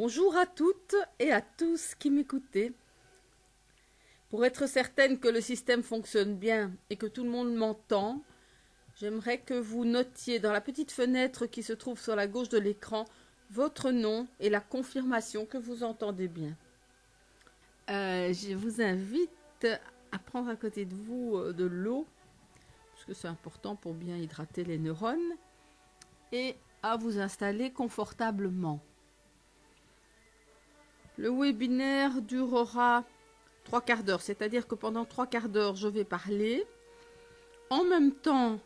Bonjour à toutes et à tous qui m'écoutez. Pour être certaine que le système fonctionne bien et que tout le monde m'entend, j'aimerais que vous notiez dans la petite fenêtre qui se trouve sur la gauche de l'écran votre nom et la confirmation que vous entendez bien. Je vous invite à prendre à côté de vous de l'eau, parce que c'est important pour bien hydrater les neurones, et à vous installer confortablement. Le webinaire durera 3/4 d'heure, c'est-à-dire que pendant 3/4 d'heure, je vais parler. En même temps,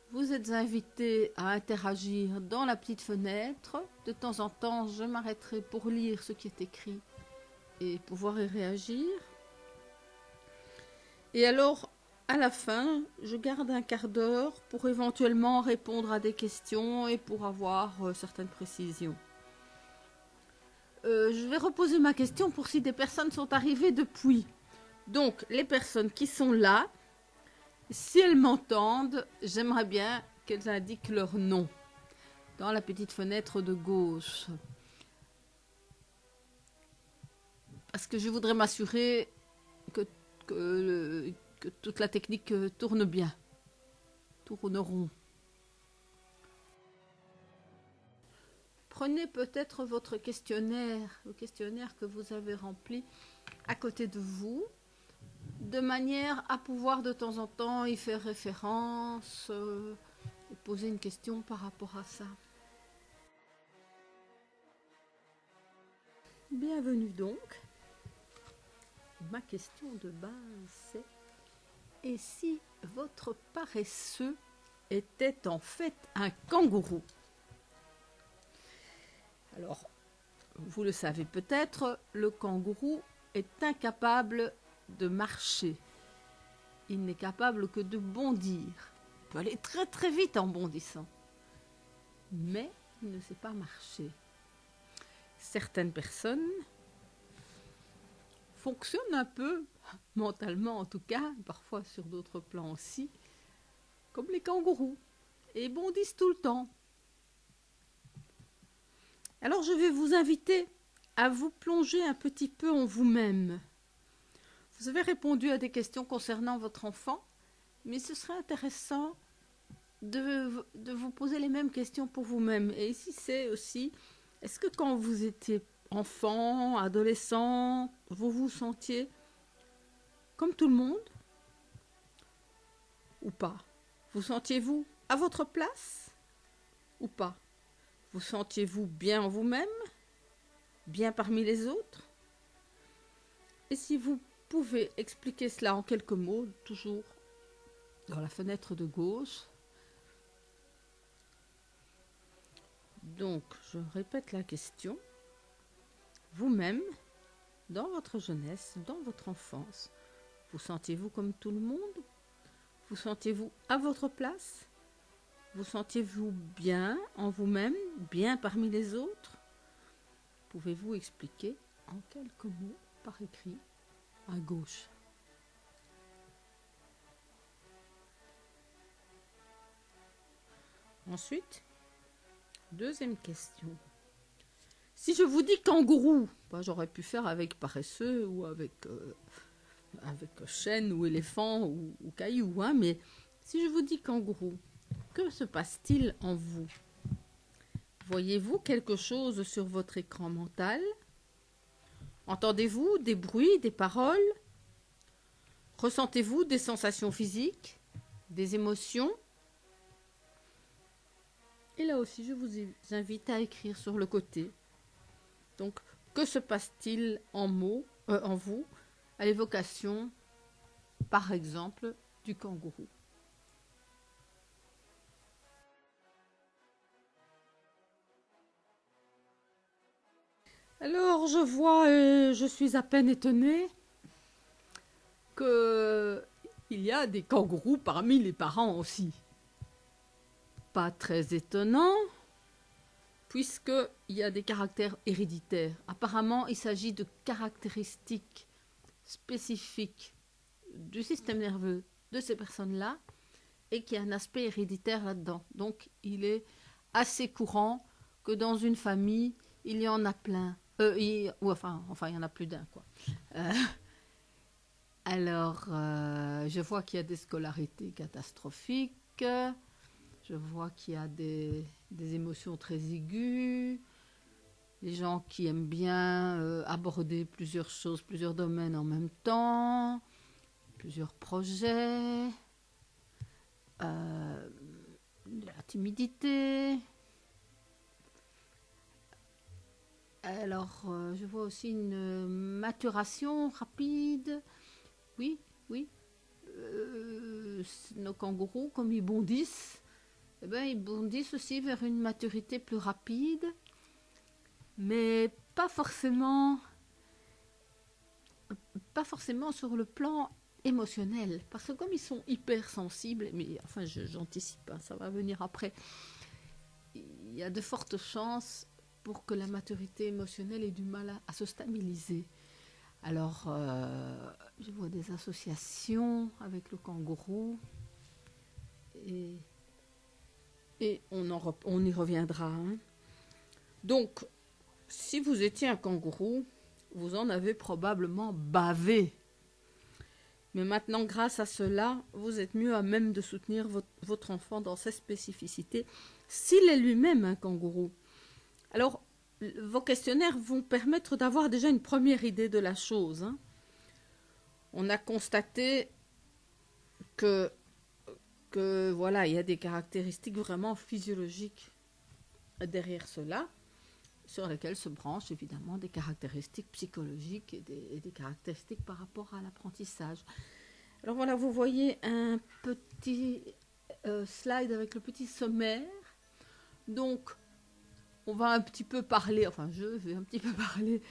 vous êtes invités à interagir dans la petite fenêtre. De temps en temps, je m'arrêterai pour lire ce qui est écrit et pouvoir y réagir. Et alors, à la fin, je garde un quart d'heure pour éventuellement répondre à des questions et pour avoir certaines précisions. Je vais reposer ma question pour si des personnes sont arrivées depuis. Donc, les personnes qui sont là, si elles m'entendent, j'aimerais bien qu'elles indiquent leur nom dans la petite fenêtre de gauche. Parce que je voudrais m'assurer que toute la technique tourne bien, tourne rond. Prenez peut-être votre questionnaire, le questionnaire que vous avez rempli à côté de vous, de manière à pouvoir de temps en temps y faire référence et poser une question par rapport à ça. Bienvenue donc. Ma question de base, c'est: et si votre paresseux était en fait un kangourou? Alors, vous le savez peut-être, le kangourou est incapable de marcher. Il n'est capable que de bondir. Il peut aller très très vite en bondissant. Mais il ne sait pas marcher. Certaines personnes fonctionnent un peu, mentalement en tout cas, parfois sur d'autres plans aussi, comme les kangourous, et bondissent tout le temps. Alors je vais vous inviter à vous plonger un petit peu en vous-même. Vous avez répondu à des questions concernant votre enfant, mais ce serait intéressant de vous poser les mêmes questions pour vous-même. Et ici c'est aussi, est-ce que quand vous étiez enfant, adolescent, vous vous sentiez comme tout le monde ou pas? Vous sentiez-vous à votre place ou pas? Vous sentiez-vous bien en vous-même, bien parmi les autres? Et si vous pouvez expliquer cela en quelques mots, toujours dans la fenêtre de gauche. Donc, je répète la question. Vous-même, dans votre jeunesse, dans votre enfance, vous sentiez-vous comme tout le monde? Vous sentiez-vous à votre place? Vous sentiez-vous bien en vous-même, bien parmi les autres? Pouvez-vous expliquer en quelques mots par écrit à gauche? Ensuite, deuxième question. Si je vous dis kangourou, j'aurais pu faire avec paresseux ou avec chêne ou éléphant ou caillou, hein, mais si je vous dis kangourou, que se passe-t-il en vous? Voyez-vous quelque chose sur votre écran mental? Entendez-vous des bruits, des paroles? Ressentez-vous des sensations physiques, des émotions? Et là aussi, je vous invite à écrire sur le côté. Donc, que se passe-t-il en vous, à l'évocation, par exemple, du kangourou? Alors, je vois, et je suis à peine étonnée, qu'il y a des kangourous parmi les parents aussi. Pas très étonnant, puisqu'il y a des caractères héréditaires. Apparemment, il s'agit de caractéristiques spécifiques du système nerveux de ces personnes-là, et qu'il y a un aspect héréditaire là-dedans. Donc, il est assez courant que dans une famille, il y en a plein. Ou enfin, il y en a plus d'un, quoi. Euh, alors, je vois qu'il y a des scolarités catastrophiques. Je vois qu'il y a des émotions très aiguës. Les gens qui aiment bien aborder plusieurs choses, plusieurs domaines en même temps. Plusieurs projets. La timidité. Alors, je vois aussi une maturation rapide. Oui, oui. Nos kangourous, comme ils bondissent, eh ben, ils bondissent aussi vers une maturité plus rapide, mais pas forcément sur le plan émotionnel, parce que comme ils sont hypersensibles, mais enfin, j'anticipe, hein, ça va venir après, il y a de fortes chances pour que la maturité émotionnelle ait du mal à se stabiliser. Alors, je vois des associations avec le kangourou et on y reviendra. Hein. Donc, si vous étiez un kangourou, vous en avez probablement bavé. Mais maintenant, grâce à cela, vous êtes mieux à même de soutenir votre enfant dans ses spécificités, s'il est lui-même un kangourou. Alors, vos questionnaires vont permettre d'avoir déjà une première idée de la chose. Hein. On a constaté que voilà, il y a des caractéristiques vraiment physiologiques derrière cela, sur lesquelles se branchent évidemment des caractéristiques psychologiques et des caractéristiques par rapport à l'apprentissage. Alors voilà, vous voyez un petit slide avec le petit sommaire. Donc, on va un petit peu parler, enfin je vais un petit peu parler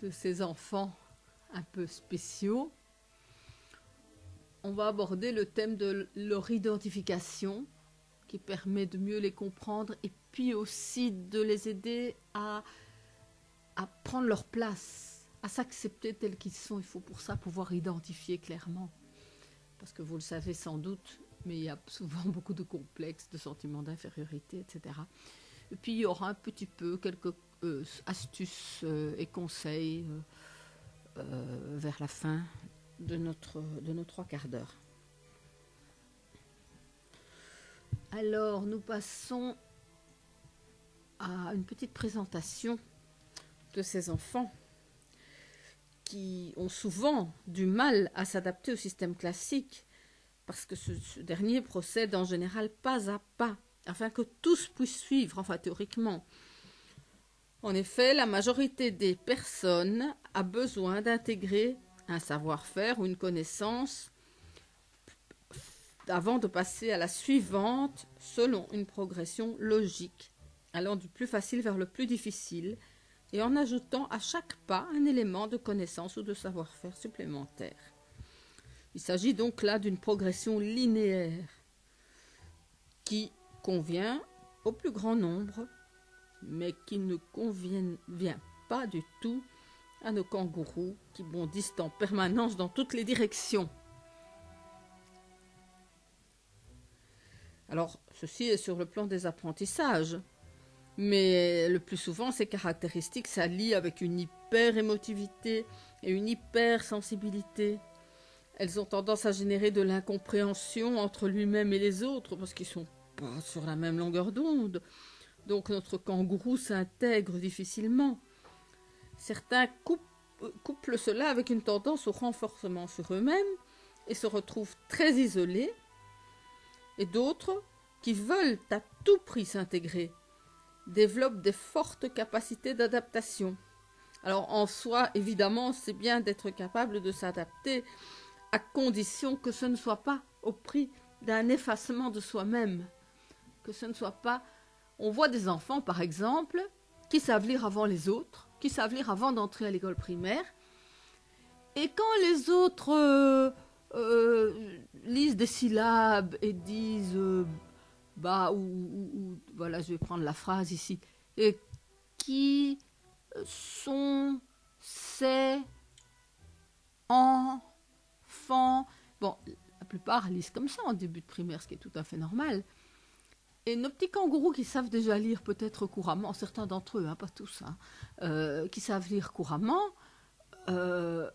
de ces enfants un peu spéciaux. On va aborder le thème de leur identification, qui permet de mieux les comprendre et puis aussi de les aider à prendre leur place, à s'accepter tels qu'ils sont. Il faut pour ça pouvoir identifier clairement. Parce que vous le savez sans doute, mais il y a souvent beaucoup de complexes, de sentiments d'infériorité, etc. Et puis il y aura un petit peu quelques astuces et conseils vers la fin de nos 3 quarts d'heure. Alors, nous passons à une petite présentation de ces enfants qui ont souvent du mal à s'adapter au système classique parce que ce dernier procède en général pas à pas afin que tous puissent suivre, enfin théoriquement. En effet, la majorité des personnes a besoin d'intégrer un savoir-faire ou une connaissance avant de passer à la suivante selon une progression logique, allant du plus facile vers le plus difficile et en ajoutant à chaque pas un élément de connaissance ou de savoir-faire supplémentaire. Il s'agit donc là d'une progression linéaire qui convient au plus grand nombre, mais qui ne convient pas du tout à nos kangourous qui bondissent en permanence dans toutes les directions. Alors, ceci est sur le plan des apprentissages, mais le plus souvent, ces caractéristiques s'allient avec une hyper-émotivité et une hypersensibilité. Elles ont tendance à générer de l'incompréhension entre lui-même et les autres, parce qu'ils ne sont pas sur la même longueur d'onde. Donc notre kangourou s'intègre difficilement. Certains couplent cela avec une tendance au renforcement sur eux-mêmes et se retrouvent très isolés, et d'autres, qui veulent à tout prix s'intégrer, développent des fortes capacités d'adaptation. Alors en soi, évidemment, c'est bien d'être capable de s'adapter, à condition que ce ne soit pas au prix d'un effacement de soi-même, que ce ne soit pas... On voit des enfants, par exemple, qui savent lire avant les autres, qui savent lire avant d'entrer à l'école primaire, et quand les autres lisent des syllabes et disent voilà, je vais prendre la phrase ici, et qui sont ces enfants. Bon, la plupart lisent comme ça en début de primaire, ce qui est tout à fait normal. Et nos petits kangourous qui savent déjà lire peut-être couramment, certains d'entre eux, hein, pas tous, hein, qui savent lire couramment, euh,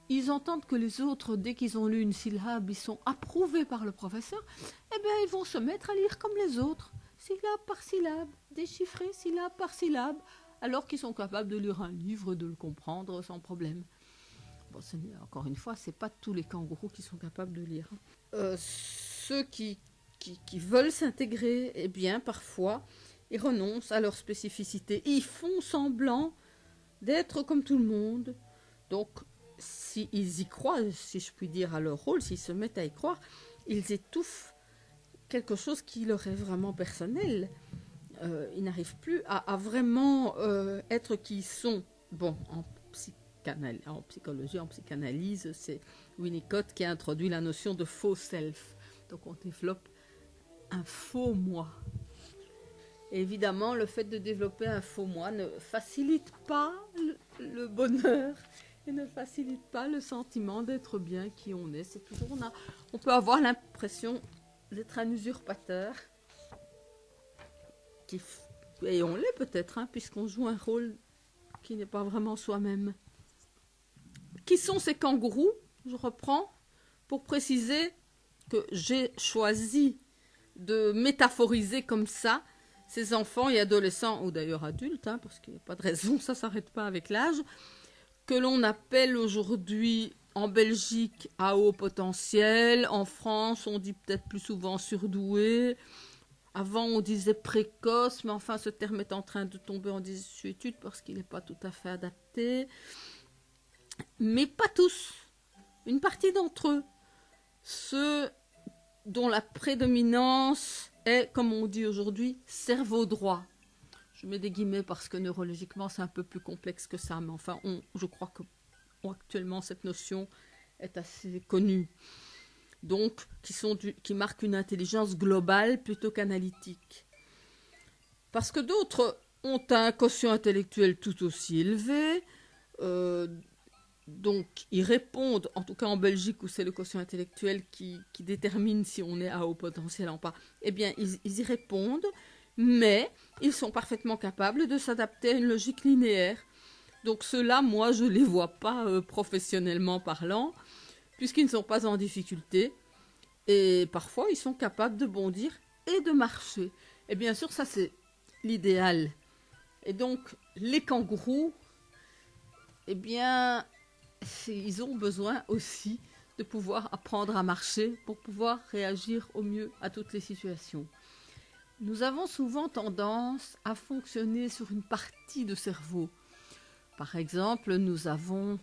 ils entendent que les autres, dès qu'ils ont lu une syllabe, ils sont approuvés par le professeur, eh bien ils vont se mettre à lire comme les autres, syllabe par syllabe, déchiffrer syllabe par syllabe, alors qu'ils sont capables de lire un livre et de le comprendre sans problème. Bon, encore une fois, c'est pas tous les kangourous qui sont capables de lire. Ceux qui veulent s'intégrer, eh bien, parfois, ils renoncent à leur spécificité. Ils font semblant d'être comme tout le monde. Donc, s'ils y croient, si je puis dire, à leur rôle, s'ils se mettent à y croire, ils étouffent quelque chose qui leur est vraiment personnel. Ils n'arrivent plus à vraiment être qui ils sont. Bon, en psychologie, en psychanalyse, c'est Winnicott qui a introduit la notion de faux self. Donc on développe un faux moi. Et évidemment, le fait de développer un faux moi ne facilite pas le bonheur et ne facilite pas le sentiment d'être bien qui on est. C'est toujours on peut avoir l'impression d'être un usurpateur. Et on l'est peut-être, hein, puisqu'on joue un rôle qui n'est pas vraiment soi-même. Qui sont ces kangourous? Je reprends pour préciser que j'ai choisi de métaphoriser comme ça ces enfants et adolescents, ou d'ailleurs adultes, hein, parce qu'il n'y a pas de raison, ça ne s'arrête pas avec l'âge, que l'on appelle aujourd'hui en Belgique à haut potentiel, en France on dit peut-être plus souvent surdoué, avant on disait précoce, mais enfin ce terme est en train de tomber en désuétude parce qu'il n'est pas tout à fait adapté. Mais pas tous. Une partie d'entre eux. Ceux dont la prédominance est, comme on dit aujourd'hui, cerveau droit. Je mets des guillemets parce que neurologiquement c'est un peu plus complexe que ça, mais enfin je crois que actuellement cette notion est assez connue. Donc qui marquent une intelligence globale plutôt qu'analytique. Parce que d'autres ont un quotient intellectuel tout aussi élevé, donc ils répondent, en tout cas en Belgique où c'est le quotient intellectuel qui détermine si on est à haut potentiel ou pas, eh bien ils y répondent, mais ils sont parfaitement capables de s'adapter à une logique linéaire. Donc ceux-là, moi je ne les vois pas professionnellement parlant, puisqu'ils ne sont pas en difficulté, et parfois ils sont capables de bondir et de marcher. Et bien sûr ça c'est l'idéal. Et donc les kangourous, eh bien ils ont besoin aussi de pouvoir apprendre à marcher pour pouvoir réagir au mieux à toutes les situations. Nous avons souvent tendance à fonctionner sur une partie de cerveau. Par exemple, nous avons,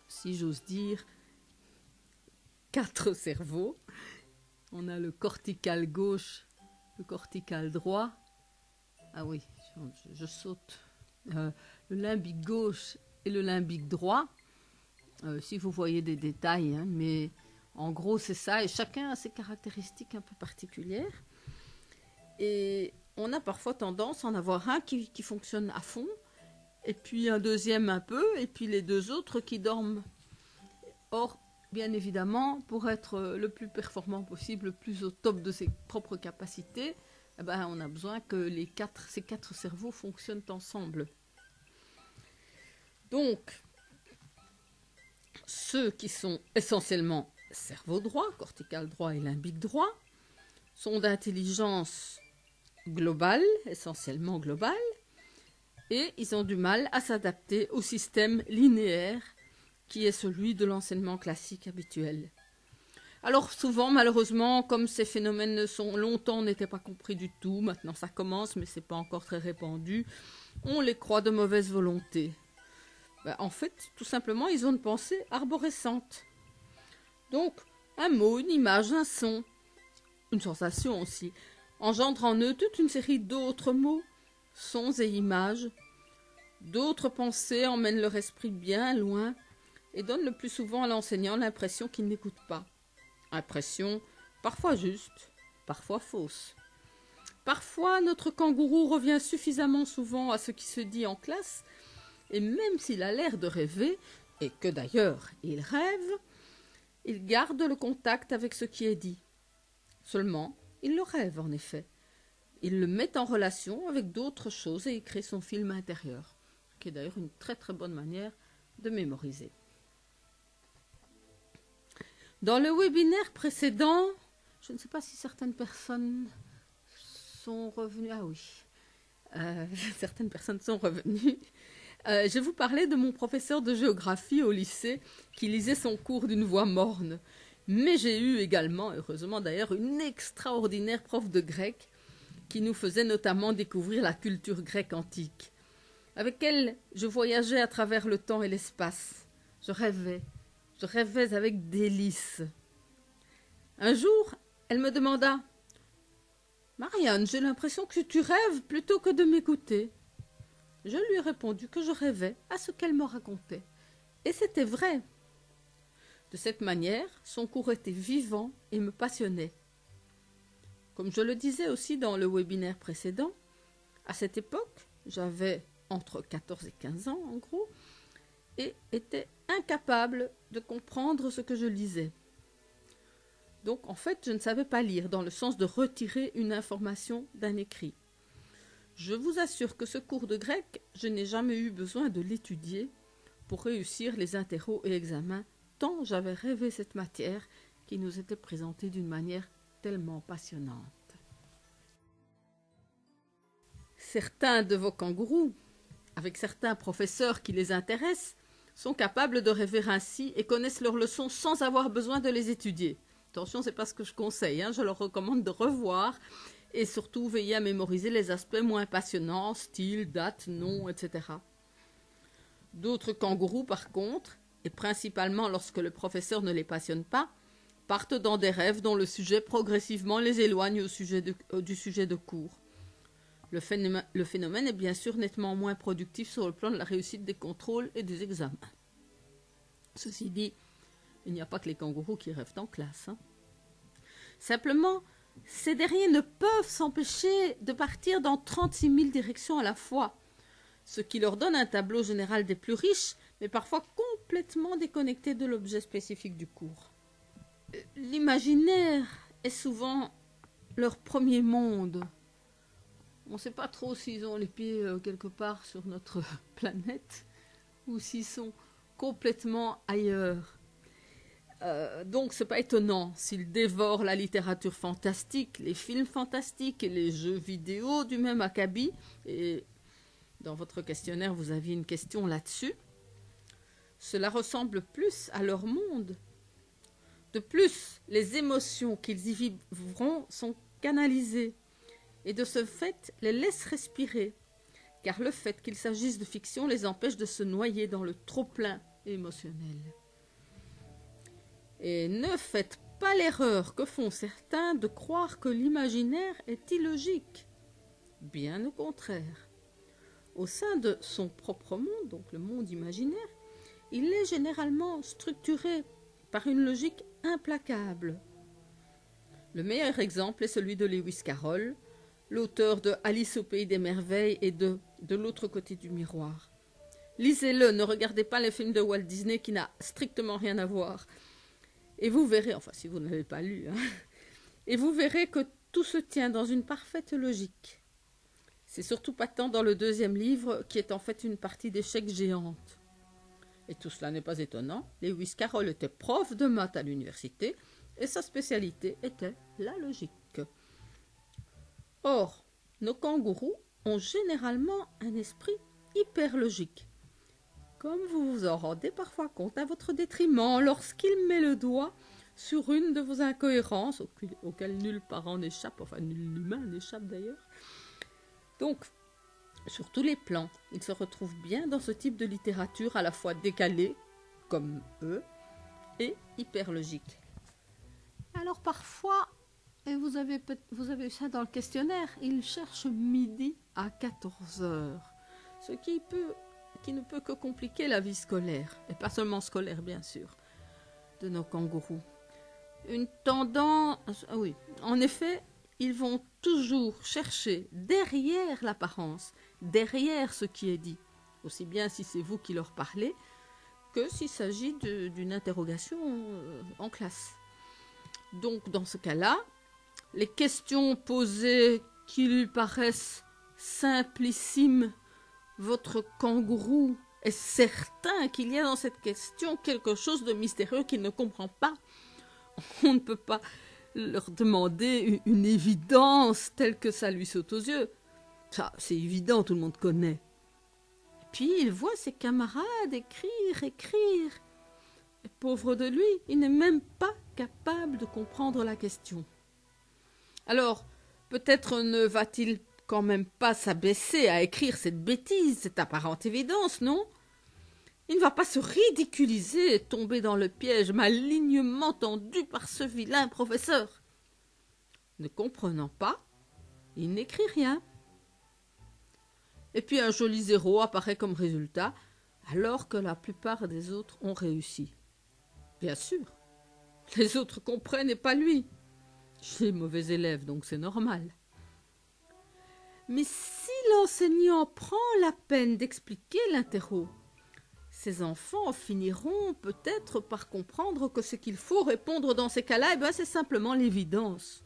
si j'ose dire, 4 cerveaux. On a le cortical gauche, le cortical droit. Ah oui, je saute. Le limbique gauche et le limbique droit. Si vous voyez des détails, hein, mais en gros c'est ça, et chacun a ses caractéristiques un peu particulières. Et on a parfois tendance à en avoir un qui fonctionne à fond, et puis un deuxième un peu, et puis les 2 autres qui dorment. Or, bien évidemment, pour être le plus performant possible, le plus au top de ses propres capacités, eh ben, on a besoin que ces 4 cerveaux fonctionnent ensemble. Donc, ceux qui sont essentiellement cerveau droit, cortical droit et limbique droit, sont d'intelligence globale, essentiellement globale, et ils ont du mal à s'adapter au système linéaire qui est celui de l'enseignement classique habituel. Alors souvent, malheureusement, comme ces phénomènes longtemps n'étaient pas compris du tout, maintenant ça commence, mais ce n'est pas encore très répandu, on les croit de mauvaise volonté. En fait, tout simplement, ils ont une pensée arborescente. Donc, un mot, une image, un son, une sensation aussi, engendre en eux toute une série d'autres mots, sons et images. D'autres pensées emmènent leur esprit bien loin et donnent le plus souvent à l'enseignant l'impression qu'il n'écoute pas. Impression parfois juste, parfois fausse. Parfois, notre kangourou revient suffisamment souvent à ce qui se dit en classe, et même s'il a l'air de rêver, et que d'ailleurs il rêve, il garde le contact avec ce qui est dit. Seulement, il le rêve en effet. il le met en relation avec d'autres choses et il crée son film intérieur, qui est d'ailleurs une très très bonne manière de mémoriser. Dans le webinaire précédent, je ne sais pas si certaines personnes sont revenues. Ah oui, certaines personnes sont revenues. Je vous parlais de mon professeur de géographie au lycée qui lisait son cours d'une voix morne. Mais j'ai eu également, heureusement d'ailleurs, une extraordinaire prof de grec qui nous faisait notamment découvrir la culture grecque antique. Avec elle, je voyageais à travers le temps et l'espace. Je rêvais avec délice. Un jour, elle me demanda « Marianne, j'ai l'impression que tu rêves plutôt que de m'écouter. » Je lui ai répondu que je rêvais à ce qu'elle me racontait. Et c'était vrai. De cette manière, son cours était vivant et me passionnait. Comme je le disais aussi dans le webinaire précédent, à cette époque, j'avais entre 14 et 15 ans en gros, et était incapable de comprendre ce que je lisais. Donc en fait, je ne savais pas lire, dans le sens de retirer une information d'un écrit. Je vous assure que ce cours de grec, je n'ai jamais eu besoin de l'étudier pour réussir les interros et examens, tant j'avais rêvé cette matière qui nous était présentée d'une manière tellement passionnante. Certains de vos kangourous, avec certains professeurs qui les intéressent, sont capables de rêver ainsi et connaissent leurs leçons sans avoir besoin de les étudier. Attention, ce n'est pas ce que je conseille, je leur recommande de revoir et surtout veiller à mémoriser les aspects moins passionnants, style, date, nom, etc. D'autres kangourous, par contre, et principalement lorsque le professeur ne les passionne pas, partent dans des rêves dont le sujet progressivement les éloigne du sujet de cours. Le phénomène est bien sûr nettement moins productif sur le plan de la réussite des contrôles et des examens. Ceci dit, il n'y a pas que les kangourous qui rêvent en classe. Simplement, ces derniers ne peuvent s'empêcher de partir dans 36 000 directions à la fois, ce qui leur donne un tableau général des plus riches, mais parfois complètement déconnecté de l'objet spécifique du cours. L'imaginaire est souvent leur premier monde. On ne sait pas trop s'ils ont les pieds quelque part sur notre planète ou s'ils sont complètement ailleurs. Donc ce n'est pas étonnant s'ils dévorent la littérature fantastique, les films fantastiques et les jeux vidéo du même acabit. Et dans votre questionnaire, vous aviez une question là-dessus. Cela ressemble plus à leur monde. De plus, les émotions qu'ils y vivront sont canalisées. Et de ce fait, les laisse respirer, car le fait qu'il s'agisse de fiction les empêche de se noyer dans le trop-plein émotionnel. Et ne faites pas l'erreur que font certains de croire que l'imaginaire est illogique. Bien au contraire. Au sein de son propre monde, donc le monde imaginaire, il est généralement structuré par une logique implacable. Le meilleur exemple est celui de Lewis Carroll, l'auteur de Alice au pays des merveilles et de l'autre côté du miroir. Lisez-le, ne regardez pas les films de Walt Disney qui n'a strictement rien à voir. Et vous verrez, enfin si vous ne l'avez pas lu, et vous verrez que tout se tient dans une parfaite logique. C'est surtout patent dans le deuxième livre qui est en fait une partie d'échecs géante. Et tout cela n'est pas étonnant, Lewis Carroll était prof de maths à l'université et sa spécialité était la logique. Or, nos kangourous ont généralement un esprit hyper logique. Comme vous vous en rendez parfois compte à votre détriment lorsqu'il met le doigt sur une de vos incohérences, auxquelles nul parent n'échappe, enfin nul humain n'échappe d'ailleurs. Donc, sur tous les plans, il se retrouve bien dans ce type de littérature à la fois décalée, comme eux, et hyper logique. Alors parfois, et vous avez eu ça dans le questionnaire, il cherche midi à 14 heures, ce qui ne peut que compliquer la vie scolaire, et pas seulement scolaire bien sûr, de nos kangourous. Une tendance, oui, en effet, ils vont toujours chercher derrière l'apparence, derrière ce qui est dit, aussi bien si c'est vous qui leur parlez, que s'il s'agit d'une interrogation en classe. Donc dans ce cas-là, les questions posées qui lui paraissent simplissimes, votre kangourou est certain qu'il y a dans cette question quelque chose de mystérieux qu'il ne comprend pas. On ne peut pas leur demander une évidence telle que ça lui saute aux yeux. Ça, c'est évident, tout le monde connaît. Et puis il voit ses camarades écrire. Et pauvre de lui, il n'est même pas capable de comprendre la question. Alors, peut-être ne va-t-il quand même pas s'abaisser à écrire cette bêtise, cette apparente évidence, non? Il ne va pas se ridiculiser et tomber dans le piège malignement tendu par ce vilain professeur. Ne comprenant pas, il n'écrit rien. Et puis un joli 0 apparaît comme résultat, alors que la plupart des autres ont réussi. Bien sûr, les autres comprennent et pas lui. J'ai mauvais élèves, donc c'est normal. Mais si l'enseignant prend la peine d'expliquer l'interro, ces enfants finiront peut-être par comprendre que ce qu'il faut répondre dans ces cas-là, c'est simplement l'évidence.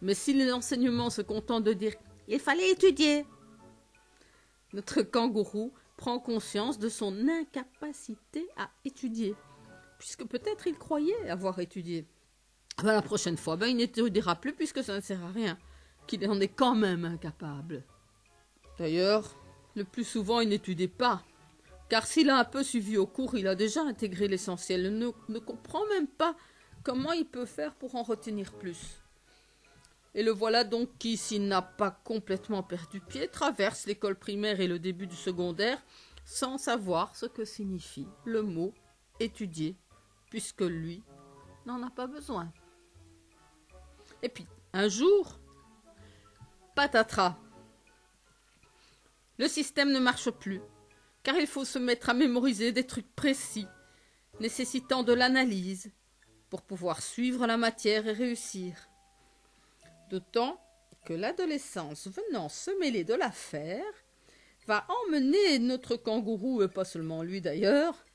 Mais si l'enseignement se contente de dire « il fallait étudier », notre kangourou prend conscience de son incapacité à étudier, puisque peut-être il croyait avoir étudié. La prochaine fois, il n'étudiera plus puisque ça ne sert à rien, qu'il en est quand même incapable. D'ailleurs, le plus souvent, il n'étudie pas, car s'il a un peu suivi au cours, il a déjà intégré l'essentiel. Il ne comprend même pas comment il peut faire pour en retenir plus. Et le voilà donc qui, s'il n'a pas complètement perdu pied, traverse l'école primaire et le début du secondaire sans savoir ce que signifie le mot « étudier », puisque lui n'en a pas besoin. Et puis, un jour, patatras, le système ne marche plus, car il faut se mettre à mémoriser des trucs précis, nécessitant de l'analyse, pour pouvoir suivre la matière et réussir. D'autant que l'adolescence venant se mêler de l'affaire va emmener notre kangourou, et pas seulement lui d'ailleurs,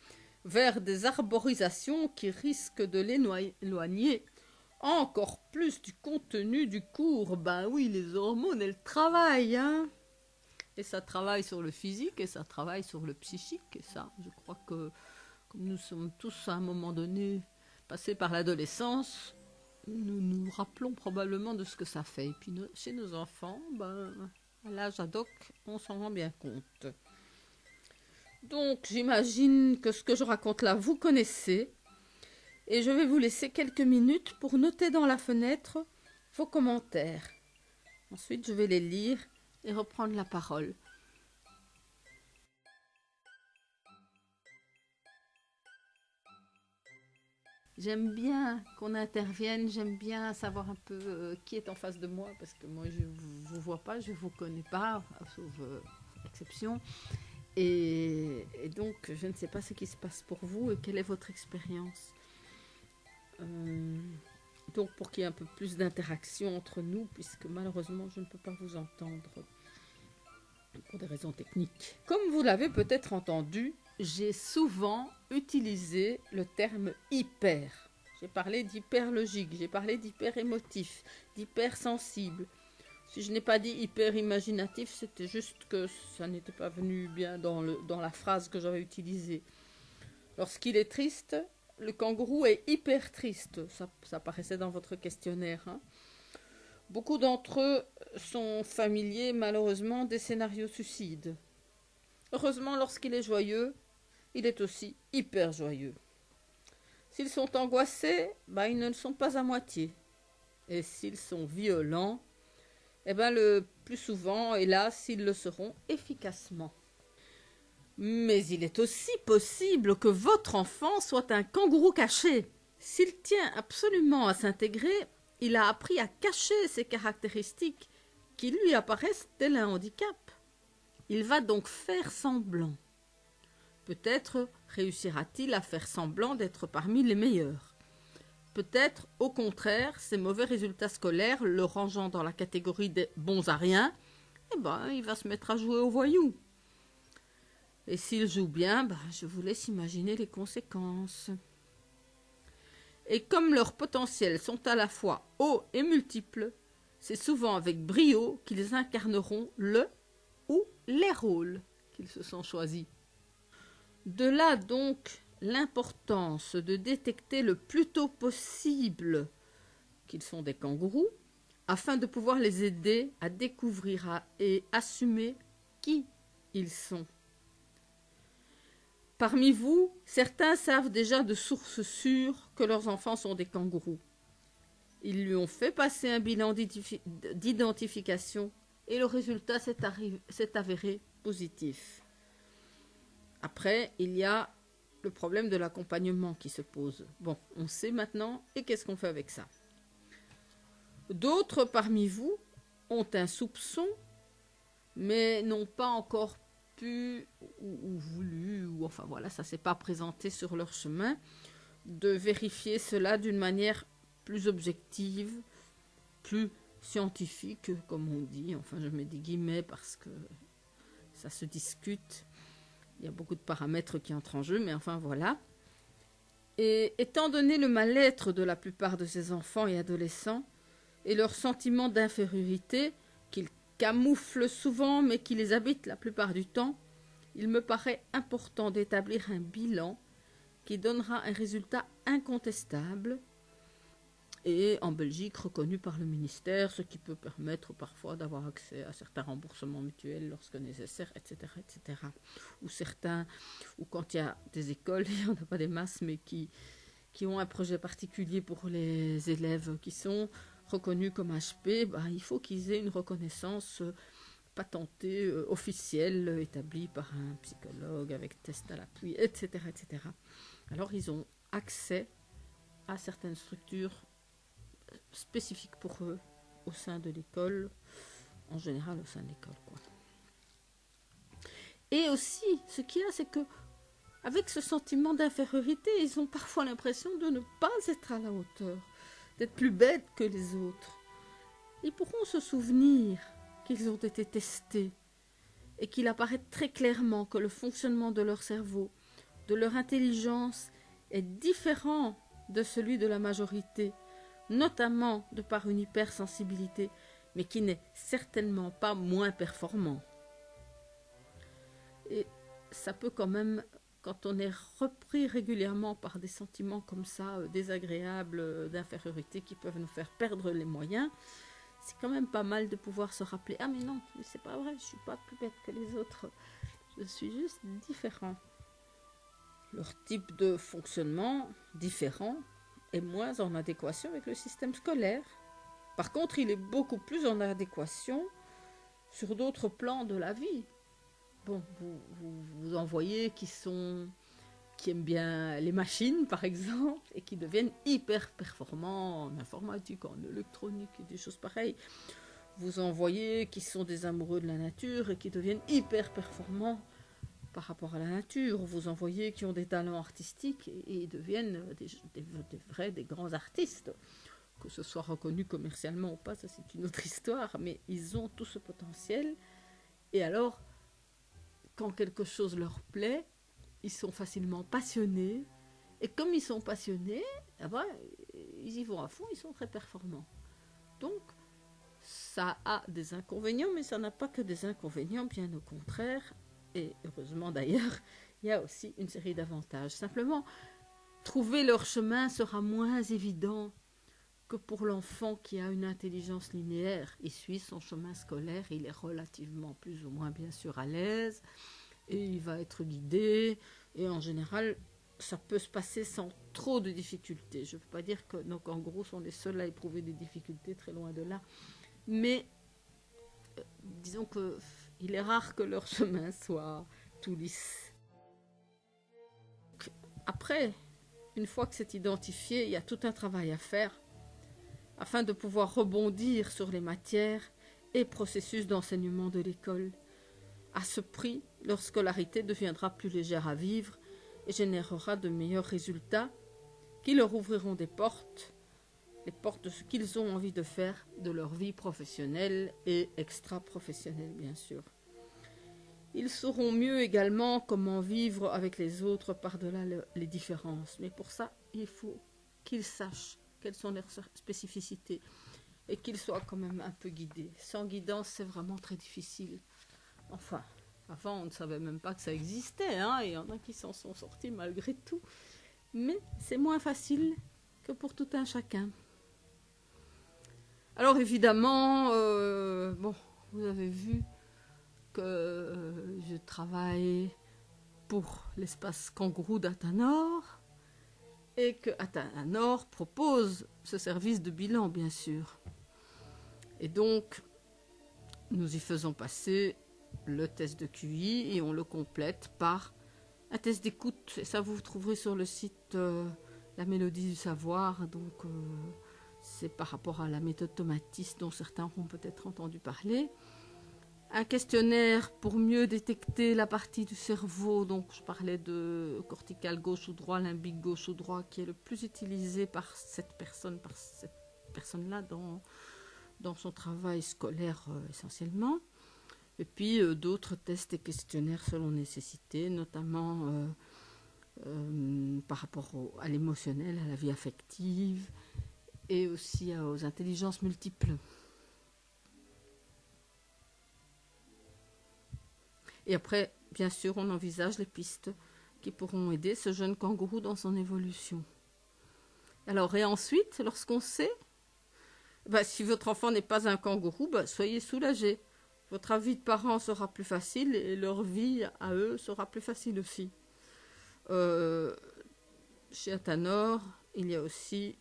vers des arborisations qui risquent de l'éloigner encore plus du contenu du cours. Oui, les hormones, elles travaillent, hein. Et ça travaille sur le physique, et ça travaille sur le psychique, et ça, je crois que comme nous sommes tous à un moment donné passés par l'adolescence, nous nous rappelons probablement de ce que ça fait. Et puis chez nos enfants, à l'âge ad hoc, on s'en rend bien compte. Donc j'imagine que ce que je raconte là, vous connaissez. Et je vais vous laisser quelques minutes pour noter dans la fenêtre vos commentaires. Ensuite, je vais les lire et reprendre la parole. J'aime bien qu'on intervienne, j'aime bien savoir un peu qui est en face de moi, parce que moi je ne vous vois pas, je ne vous connais pas, sauf exception. Et donc je ne sais pas ce qui se passe pour vous et quelle est votre expérience. Donc pour qu'il y ait un peu plus d'interaction entre nous, puisque malheureusement je ne peux pas vous entendre pour des raisons techniques. Comme vous l'avez peut-être entendu, j'ai souvent utilisé le terme hyper. J'ai parlé d'hyperlogique, j'ai parlé d'hyper-émotif, d'hypersensible. Si je n'ai pas dit hyper-imaginatif, c'était juste que ça n'était pas venu bien dans la phrase que j'avais utilisée. Lorsqu'il est triste, le kangourou est hyper triste. Ça paraissait dans votre questionnaire, hein. Beaucoup d'entre eux sont familiers, malheureusement, des scénarios suicides. Heureusement, lorsqu'il est joyeux, il est aussi hyper joyeux. S'ils sont angoissés, ils ne le sont pas à moitié. Et s'ils sont violents, le plus souvent, hélas, ils le seront efficacement. Mais il est aussi possible que votre enfant soit un kangourou caché. S'il tient absolument à s'intégrer, il a appris à cacher ses caractéristiques qui lui apparaissent tel un handicap. Il va donc faire semblant. Peut-être réussira-t-il à faire semblant d'être parmi les meilleurs. Peut-être, au contraire, ses mauvais résultats scolaires le rangeant dans la catégorie des bons à rien, il va se mettre à jouer au voyou. Et s'il joue bien, je vous laisse imaginer les conséquences. Et comme leurs potentiels sont à la fois hauts et multiples, c'est souvent avec brio qu'ils incarneront le ou les rôles qu'ils se sont choisis. De là donc l'importance de détecter le plus tôt possible qu'ils sont des kangourous, afin de pouvoir les aider à découvrir et assumer qui ils sont. Parmi vous, certains savent déjà de sources sûres que leurs enfants sont des kangourous. Ils lui ont fait passer un bilan d'identification et le résultat s'est avéré positif. Après, il y a le problème de l'accompagnement qui se pose. Bon, on sait maintenant, et qu'est-ce qu'on fait avec ça? D'autres parmi vous ont un soupçon, mais n'ont pas encore pu ou voulu, ou enfin voilà, ça ne s'est pas présenté sur leur chemin, de vérifier cela d'une manière plus objective, plus scientifique, comme on dit. Enfin, je mets des guillemets parce que ça se discute. Il y a beaucoup de paramètres qui entrent en jeu, mais enfin voilà. Et étant donné le mal-être de la plupart de ces enfants et adolescents, et leur sentiment d'infériorité, qu'ils camouflent souvent, mais qui les habitent la plupart du temps, il me paraît important d'établir un bilan qui donnera un résultat incontestable et en Belgique reconnu par le ministère, ce qui peut permettre parfois d'avoir accès à certains remboursements mutuels lorsque nécessaire, etc. etc. Ou quand il y a des écoles, il n'y en a pas des masses, mais qui ont un projet particulier pour les élèves qui sont reconnus comme HP, il faut qu'ils aient une reconnaissance patentée, officielle, établie par un psychologue avec test à l'appui, etc., etc. Alors ils ont accès à certaines structures spécifiques pour eux au sein de l'école, en général au sein de l'école, quoi. Et aussi, ce qu'il y a, c'est que avec ce sentiment d'infériorité, ils ont parfois l'impression de ne pas être à la hauteur, d'être plus bêtes que les autres. Ils pourront se souvenir qu'ils ont été testés et qu'il apparaît très clairement que le fonctionnement de leur cerveau, de leur intelligence est différent de celui de la majorité, notamment de par une hypersensibilité, mais qui n'est certainement pas moins performant. Et ça peut quand même, quand on est repris régulièrement par des sentiments comme ça, désagréables, d'infériorité, qui peuvent nous faire perdre les moyens, c'est quand même pas mal de pouvoir se rappeler « Ah mais non, mais c'est pas vrai, je suis pas plus bête que les autres, je suis juste différent ». Leur type de fonctionnement différent est moins en adéquation avec le système scolaire. Par contre, il est beaucoup plus en adéquation sur d'autres plans de la vie. Bon, vous en voyez qui aiment bien les machines, par exemple, et qui deviennent hyper performants en informatique, en électronique, et des choses pareilles. Vous en voyez qui sont des amoureux de la nature et qui deviennent hyper performants par rapport à la nature. Vous en voyez qui ont des talents artistiques et deviennent des grands artistes. Que ce soit reconnu commercialement ou pas, ça c'est une autre histoire, mais ils ont tout ce potentiel. Et alors, quand quelque chose leur plaît, ils sont facilement passionnés. Et comme ils sont passionnés, ils y vont à fond, ils sont très performants. Donc, ça a des inconvénients, mais ça n'a pas que des inconvénients, bien au contraire. Et heureusement d'ailleurs, il y a aussi une série d'avantages. Simplement, trouver leur chemin sera moins évident que pour l'enfant qui a une intelligence linéaire. Il suit son chemin scolaire, il est relativement plus ou moins bien sûr à l'aise, et il va être guidé, et en général, ça peut se passer sans trop de difficultés. Je ne veux pas dire que nos kangourous sont les seuls à éprouver des difficultés, très loin de là, mais disons que il est rare que leur chemin soit tout lisse. Après, une fois que c'est identifié, il y a tout un travail à faire afin de pouvoir rebondir sur les matières et processus d'enseignement de l'école. À ce prix, leur scolarité deviendra plus légère à vivre et générera de meilleurs résultats qui leur ouvriront des portes, les portes de ce qu'ils ont envie de faire de leur vie professionnelle et extra-professionnelle, bien sûr. Ils sauront mieux également comment vivre avec les autres par-delà les différences. Mais pour ça, il faut qu'ils sachent quelles sont leurs spécificités et qu'il soit quand même un peu guidé. Sans guidance, c'est vraiment très difficile. Enfin, avant, on ne savait même pas que ça existait, hein, et il y en a qui s'en sont sortis malgré tout. Mais c'est moins facile que pour tout un chacun. Alors évidemment, bon, vous avez vu que je travaille pour l'espace kangourou d'Athanor et que Athanor propose ce service de bilan, bien sûr. Et donc, nous y faisons passer le test de QI et on le complète par un test d'écoute. Et ça, vous trouverez sur le site La Mélodie du Savoir. Donc, c'est par rapport à la méthode Tomatis dont certains auront peut-être entendu parler. Un questionnaire pour mieux détecter la partie du cerveau. Donc, je parlais de cortical gauche ou droit, limbique gauche ou droit, qui est le plus utilisé par cette personne-là dans son travail scolaire essentiellement. Et puis d'autres tests et questionnaires selon nécessité, notamment par rapport à l'émotionnel, à la vie affective et aussi aux intelligences multiples. Et après, bien sûr, on envisage les pistes qui pourront aider ce jeune kangourou dans son évolution. Alors, et ensuite, lorsqu'on sait, si votre enfant n'est pas un kangourou, soyez soulagés. Votre avis de parents sera plus facile et leur vie à eux sera plus facile aussi. Chez Athanor, il y a aussi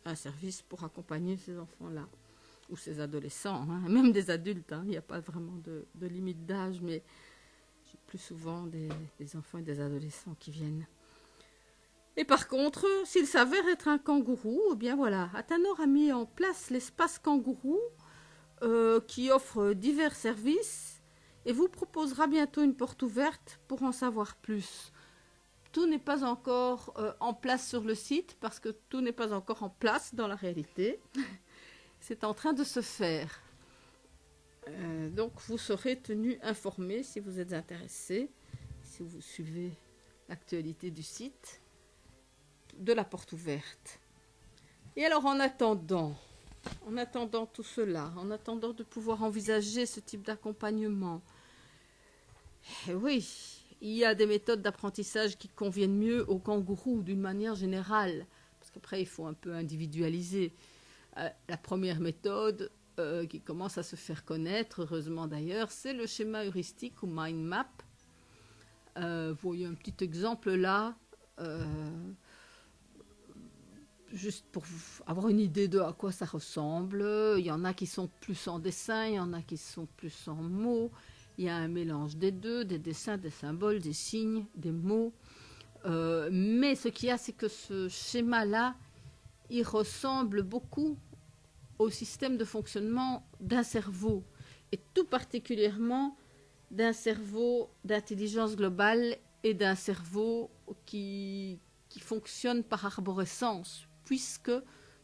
un service pour accompagner ces enfants-là, ou ces adolescents, hein, même des adultes. Hein, il n'y a pas vraiment de limite d'âge, mais j'ai plus souvent des enfants et des adolescents qui viennent. Et par contre, s'il s'avère être un kangourou, eh bien voilà, Athanor a mis en place l'espace kangourou qui offre divers services et vous proposera bientôt une porte ouverte pour en savoir plus. Tout n'est pas encore en place sur le site parce que tout n'est pas encore en place dans la réalité. C'est en train de se faire. Donc vous serez tenu informé si vous êtes intéressé, si vous suivez l'actualité du site, de la porte ouverte. Et alors en attendant tout cela, en attendant de pouvoir envisager ce type d'accompagnement, oui, il y a des méthodes d'apprentissage qui conviennent mieux aux kangourous d'une manière générale, parce qu'après il faut un peu individualiser. La première méthode qui commence à se faire connaître, heureusement d'ailleurs, c'est le schéma heuristique ou mind map. Vous voyez un petit exemple là, juste pour avoir une idée de à quoi ça ressemble. Il y en a qui sont plus en dessin, il y en a qui sont plus en mots. Il y a un mélange des deux, des dessins, des symboles, des signes, des mots. Mais ce qu'il y a, c'est que ce schéma-là, il ressemble beaucoup au système de fonctionnement d'un cerveau, et tout particulièrement d'un cerveau d'intelligence globale et d'un cerveau qui fonctionne par arborescence, puisque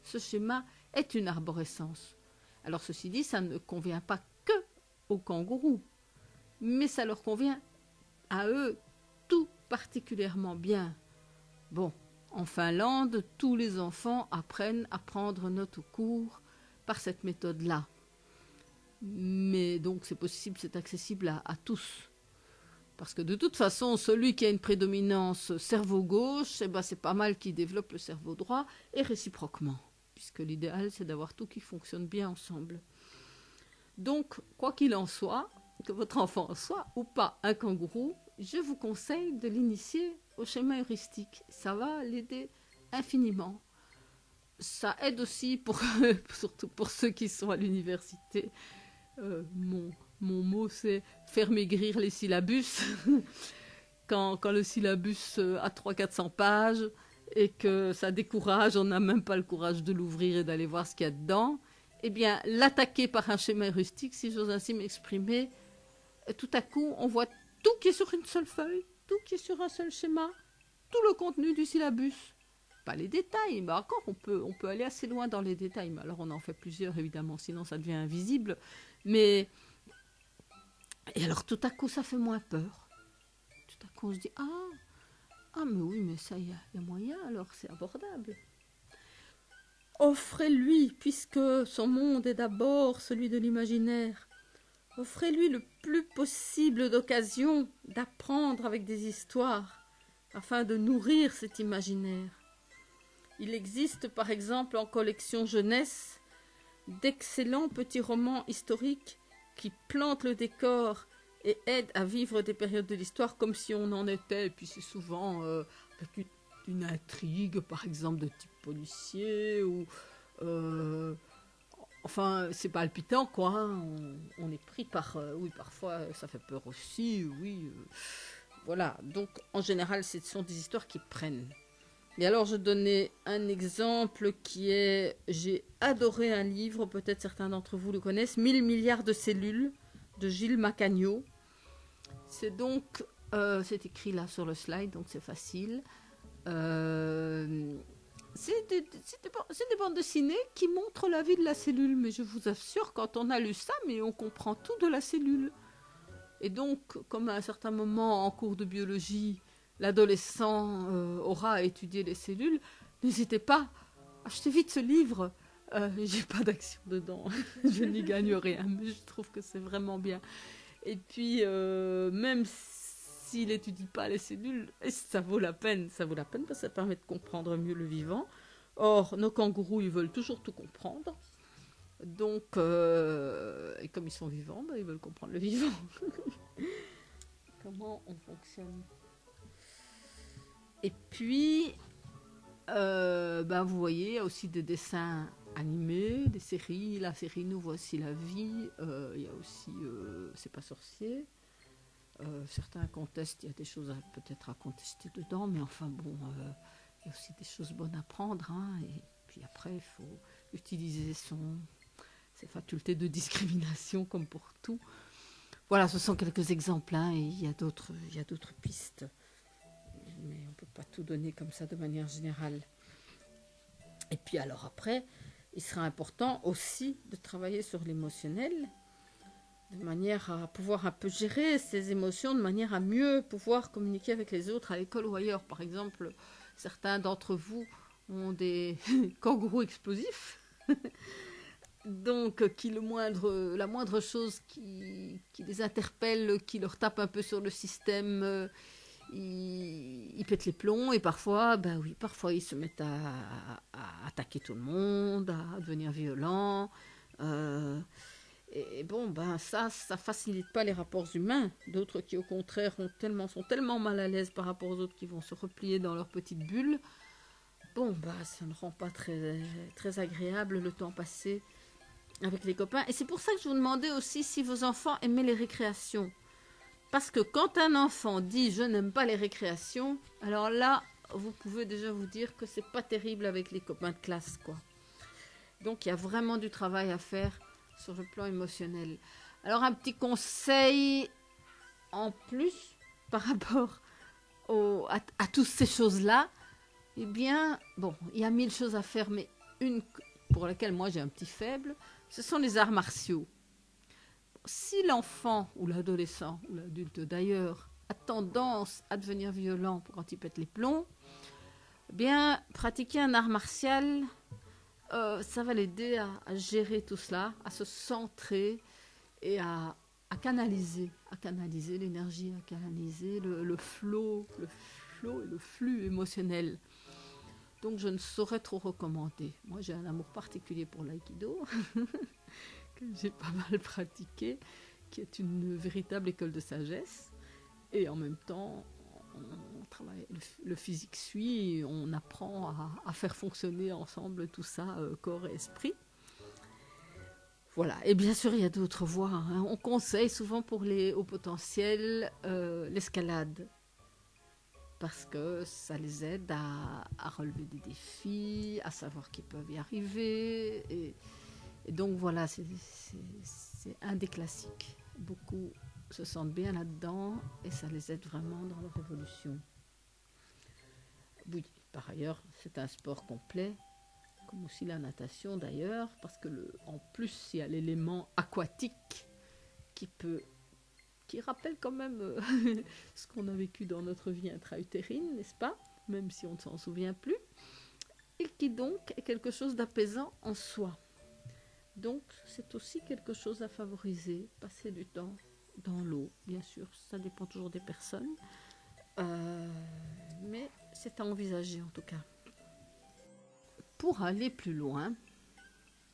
ce schéma est une arborescence. Alors ceci dit, ça ne convient pas que aux kangourous, mais ça leur convient à eux tout particulièrement bien. Bon, en Finlande, tous les enfants apprennent à prendre note au cours par cette méthode-là. Mais donc c'est possible, c'est accessible à tous. Parce que de toute façon, celui qui a une prédominance cerveau gauche, c'est pas mal qu'il développe le cerveau droit, et réciproquement. Puisque l'idéal, c'est d'avoir tout qui fonctionne bien ensemble. Donc, quoi qu'il en soit, que votre enfant soit ou pas un kangourou, je vous conseille de l'initier au schéma heuristique. Ça va l'aider infiniment. Ça aide aussi, surtout pour ceux qui sont à l'université. Mon mot, c'est faire maigrir les syllabus. quand le syllabus a 300-400 pages et que ça décourage, on n'a même pas le courage de l'ouvrir et d'aller voir ce qu'il y a dedans, eh bien, l'attaquer par un schéma heuristique, si j'ose ainsi m'exprimer, tout à coup, on voit tout qui est sur une seule feuille, tout qui est sur un seul schéma, tout le contenu du syllabus. Pas les détails, mais encore, on peut aller assez loin dans les détails. Mais alors, on en fait plusieurs, évidemment, sinon ça devient invisible. Mais, et alors, tout à coup, ça fait moins peur. Tout à coup, on se dit, mais oui, mais ça, il y a moyen, alors c'est abordable. offrez-lui, puisque son monde est d'abord celui de l'imaginaire, offrez-lui le plus possible d'occasions d'apprendre avec des histoires, afin de nourrir cet imaginaire. Il existe par exemple en collection jeunesse d'excellents petits romans historiques qui plantent le décor et aident à vivre des périodes de l'histoire comme si on en était. Et puis c'est souvent avec une intrigue, par exemple, de type policier ou... enfin, c'est palpitant, quoi. Hein. On est pris par... oui, parfois, ça fait peur aussi, oui. Voilà. Donc, en général, ce sont des histoires qui prennent. Et alors, je donnais un exemple qui est... J'ai adoré un livre, peut-être certains d'entre vous le connaissent, 1000 milliards de cellules, de Gilles Macagno. C'est donc... c'est écrit là sur le slide, donc c'est facile. C'est des bandes dessinées qui montrent la vie de la cellule. Mais je vous assure, quand on a lu ça, mais on comprend tout de la cellule. Et donc, comme à un certain moment en cours de biologie, l'adolescent aura étudié les cellules, n'hésitez pas, achetez vite ce livre. J'ai pas d'action dedans, je n'y gagne rien, mais je trouve que c'est vraiment bien. Et puis, même s'il n'étudie pas les cellules, ça vaut la peine parce que ça permet de comprendre mieux le vivant. Or, nos kangourous, ils veulent toujours tout comprendre. Donc, et comme ils sont vivants, ils veulent comprendre le vivant. Comment on fonctionne. Et puis, vous voyez, il y a aussi des dessins animés, des séries. La série Nous voici la vie. Il y a aussi C'est pas sorcier. Certains contestent, il y a des choses peut-être à contester dedans, mais enfin bon, il y a aussi des choses bonnes à prendre. Hein, et puis après, il faut utiliser ses facultés de discrimination comme pour tout. Voilà, ce sont quelques exemples, hein, et il y a d'autres pistes. Mais on ne peut pas tout donner comme ça de manière générale. Et puis alors après, il sera important aussi de travailler sur l'émotionnel, de manière à pouvoir un peu gérer ses émotions, de manière à mieux pouvoir communiquer avec les autres à l'école ou ailleurs. Par exemple, certains d'entre vous ont des kangourous explosifs. Donc, la moindre chose qui les interpelle, qui leur tape un peu sur le système, ils pètent les plombs et parfois, parfois ils se mettent à attaquer tout le monde, à devenir violents. Et bon, ça facilite pas les rapports humains. D'autres qui, au contraire, sont tellement mal à l'aise par rapport aux autres qui vont se replier dans leur petite bulle. Bon, ça ne rend pas très, très agréable le temps passé avec les copains. Et c'est pour ça que je vous demandais aussi si vos enfants aimaient les récréations. Parce que quand un enfant dit « je n'aime pas les récréations », alors là, vous pouvez déjà vous dire que c'est pas terrible avec les copains de classe, quoi. Donc, il y a vraiment du travail à faire sur le plan émotionnel. Alors, un petit conseil en plus par rapport à toutes ces choses-là, eh bien, bon, il y a 1000 choses à faire, mais une pour laquelle moi j'ai un petit faible, ce sont les arts martiaux. Si l'enfant ou l'adolescent, ou l'adulte d'ailleurs, a tendance à devenir violent quand il pète les plombs, eh bien, pratiquer un art martial, ça va l'aider à gérer tout cela, à se centrer et à canaliser l'énergie, à canaliser le flot et le flux émotionnel. Donc je ne saurais trop recommander. Moi j'ai un amour particulier pour l'aïkido, que j'ai pas mal pratiqué, qui est une véritable école de sagesse. Et en même temps, on travaille, le physique suit, on apprend à faire fonctionner ensemble tout ça, corps et esprit. Voilà, et bien sûr il y a d'autres voies. Hein. On conseille souvent pour les hauts potentiels l'escalade. Parce que ça les aide à relever des défis, à savoir qu'ils peuvent y arriver. Et donc voilà, c'est un des classiques. Beaucoup se sentent bien là-dedans et ça les aide vraiment dans leur évolution. Oui, par ailleurs, c'est un sport complet, comme aussi la natation d'ailleurs, parce que en plus, il y a l'élément aquatique qui rappelle quand même ce qu'on a vécu dans notre vie intra-utérine, n'est-ce pas? Même si on ne s'en souvient plus. et qui donc est quelque chose d'apaisant en soi. Donc c'est aussi quelque chose à favoriser, passer du temps dans l'eau, bien sûr, ça dépend toujours des personnes, mais c'est à envisager en tout cas. Pour aller plus loin,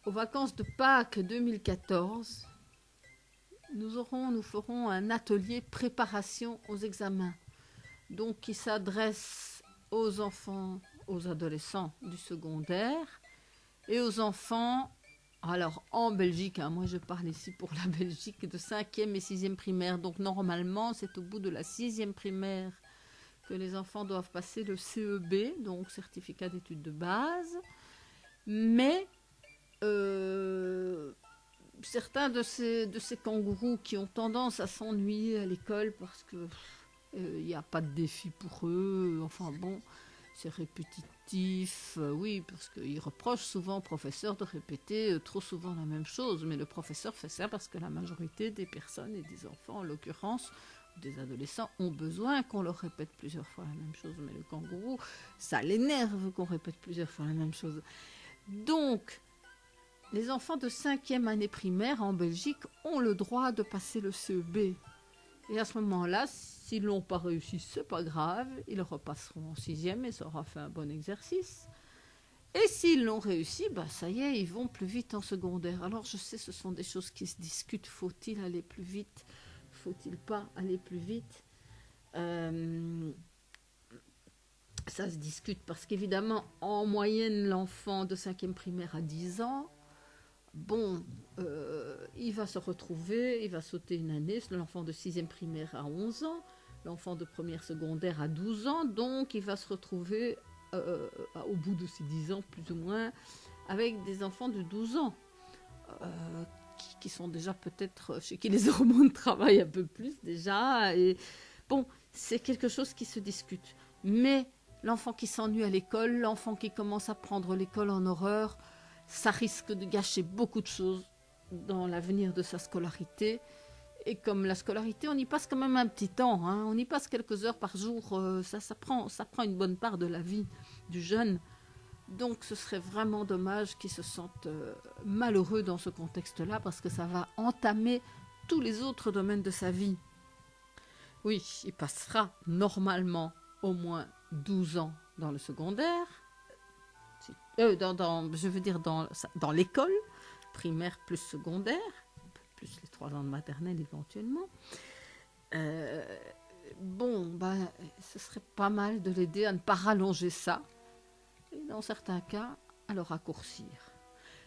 aux vacances de Pâques 2014, nous ferons un atelier préparation aux examens, donc qui s'adresse aux enfants, aux adolescents du secondaire et aux enfants, alors en Belgique, moi je parle ici pour la Belgique, de 5e et 6e primaire, donc normalement c'est au bout de la 6e primaire que les enfants doivent passer le CEB, donc certificat d'études de base, mais certains de ces kangourous qui ont tendance à s'ennuyer à l'école parce que il n'y a pas de défi pour eux, enfin bon, c'est répétitif, oui, parce qu'ils reprochent souvent au professeur de répéter trop souvent la même chose, mais le professeur fait ça parce que la majorité des personnes et des enfants, en l'occurrence, des adolescents, ont besoin qu'on leur répète plusieurs fois la même chose, mais le kangourou, ça l'énerve qu'on répète plusieurs fois la même chose. Donc, les enfants de 5e année primaire en Belgique ont le droit de passer le CEB. Et à ce moment-là, s'ils ne l'ont pas réussi, c'est pas grave, ils repasseront en 6e et ça aura fait un bon exercice. Et s'ils l'ont réussi, ça y est, ils vont plus vite en secondaire. Alors je sais, ce sont des choses qui se discutent. Faut-il aller plus vite? Faut-il pas aller plus vite? Ça se discute parce qu'évidemment, en moyenne, l'enfant de 5e primaire a 10 ans. Bon, il va se retrouver, il va sauter une année, l'enfant de 6e primaire a 11 ans, l'enfant de première secondaire a 12 ans, donc il va se retrouver au bout de ses 10 ans plus ou moins avec des enfants de 12 ans qui sont déjà peut-être, chez qui les hormones travaillent un peu plus déjà, et bon, c'est quelque chose qui se discute. Mais l'enfant qui s'ennuie à l'école, l'enfant qui commence à prendre l'école en horreur, ça risque de gâcher beaucoup de choses dans l'avenir de sa scolarité. Et comme la scolarité, on y passe quand même un petit temps, on y passe quelques heures par jour, ça prend une bonne part de la vie du jeune. Donc ce serait vraiment dommage qu'il se sente malheureux dans ce contexte-là, parce que ça va entamer tous les autres domaines de sa vie. Oui, il passera normalement au moins 12 ans dans le secondaire, je veux dire dans l'école, primaire plus secondaire, plus les 3 ans de maternelle éventuellement. Ce serait pas mal de l'aider à ne pas rallonger ça, et dans certains cas, à le raccourcir.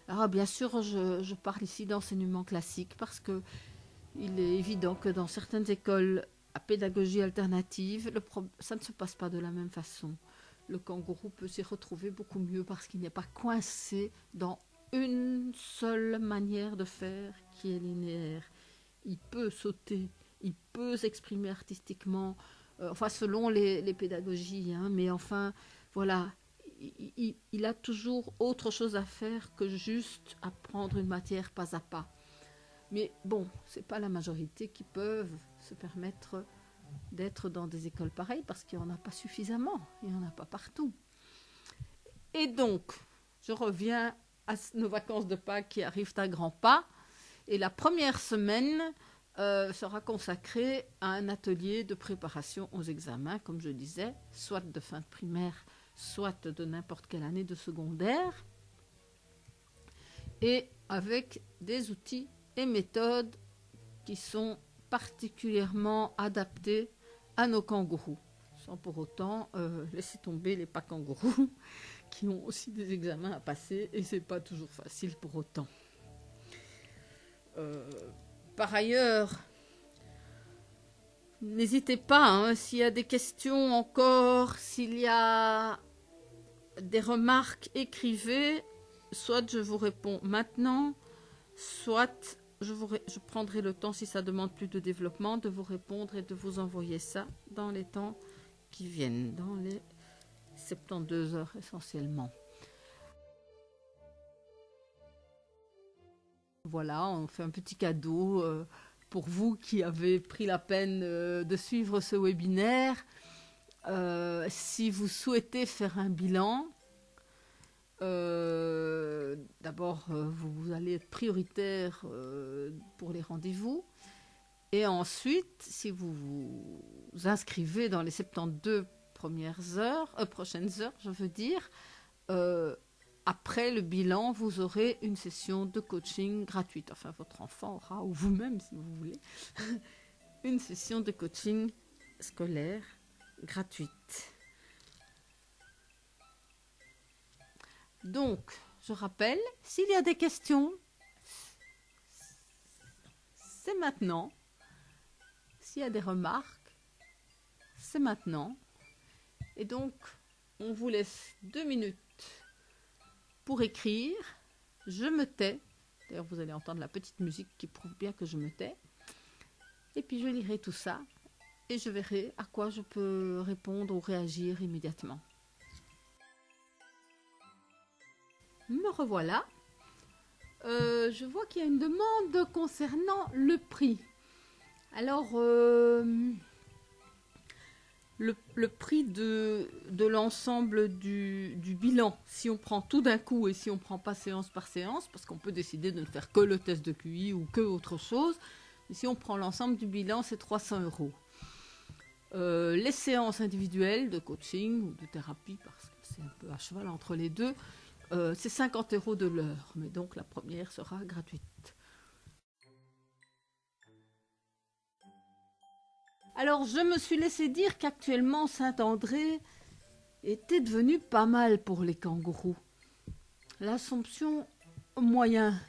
Alors bien sûr, je parle ici d'enseignement classique, parce que il est évident que dans certaines écoles à pédagogie alternative, ça ne se passe pas de la même façon. Le kangourou peut s'y retrouver beaucoup mieux parce qu'il n'est pas coincé dans une seule manière de faire qui est linéaire. Il peut sauter, il peut s'exprimer artistiquement, selon les pédagogies, mais enfin, voilà, il a toujours autre chose à faire que juste apprendre une matière pas à pas. Mais bon, c'est pas la majorité qui peuvent se permettre d'être dans des écoles pareilles, parce qu'il n'y en a pas suffisamment, il n'y en a pas partout. Et donc, je reviens à nos vacances de Pâques qui arrivent à grands pas, et la première semaine sera consacrée à un atelier de préparation aux examens, comme je disais, soit de fin de primaire, soit de n'importe quelle année de secondaire, et avec des outils et méthodes qui sont particulièrement adaptés à nos kangourous, sans pour autant laisser tomber les pas kangourous qui ont aussi des examens à passer, et c'est pas toujours facile pour autant. Par ailleurs, n'hésitez pas, s'il y a des questions encore, s'il y a des remarques, écrivez, soit je vous réponds maintenant, soit je prendrai le temps, si ça demande plus de développement, de vous répondre et de vous envoyer ça dans les temps qui viennent, dans les 72 heures essentiellement. Voilà, on fait un petit cadeau pour vous qui avez pris la peine de suivre ce webinaire. Si vous souhaitez faire un bilan, D'abord, vous allez être prioritaire pour les rendez-vous. Et ensuite, si vous vous inscrivez dans les 72 prochaines heures, je veux dire, après le bilan, vous aurez une session de coaching gratuite. Enfin, votre enfant aura, ou vous-même si vous voulez, une session de coaching scolaire gratuite. Donc, je rappelle, s'il y a des questions, c'est maintenant. S'il y a des remarques, c'est maintenant. Et donc, on vous laisse 2 minutes pour écrire. Je me tais. D'ailleurs, vous allez entendre la petite musique qui prouve bien que je me tais. Et puis, je lirai tout ça et je verrai à quoi je peux répondre ou réagir immédiatement. Me revoilà. Je vois qu'il y a une demande concernant le prix. Alors, le prix de l'ensemble du bilan, si on prend tout d'un coup et si on ne prend pas séance par séance, parce qu'on peut décider de ne faire que le test de QI ou que autre chose, mais si on prend l'ensemble du bilan, c'est 300 €. Les séances individuelles de coaching ou de thérapie, parce que c'est un peu à cheval entre les deux, c'est 50 € de l'heure, mais donc la première sera gratuite. Alors, je me suis laissé dire qu'actuellement, Saint-André était devenu pas mal pour les kangourous. L'Assomption, moyen,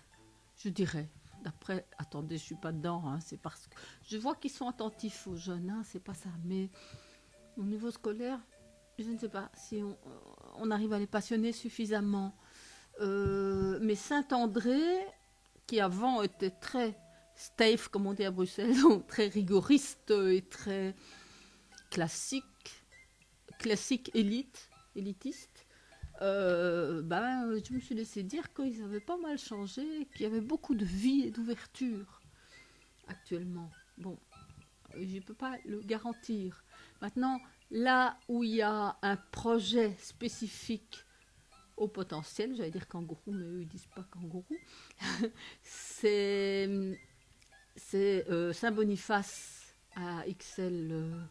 je dirais. D'après, attendez, je suis pas dedans, hein, c'est parce que je vois qu'ils sont attentifs aux jeunes, hein, c'est pas ça. Mais au niveau scolaire, je ne sais pas si on arrive à les passionner suffisamment. Mais Saint-André, qui avant était très steiff, comme on dit à Bruxelles, donc très rigoriste et très classique élitiste, je me suis laissé dire qu'ils avaient pas mal changé, qu'il y avait beaucoup de vie et d'ouverture actuellement. Bon, je ne peux pas le garantir. Maintenant, là où il y a un projet spécifique au potentiel, j'allais dire kangourou, mais eux ils disent pas kangourou, c'est Saint-Boniface à Ixelles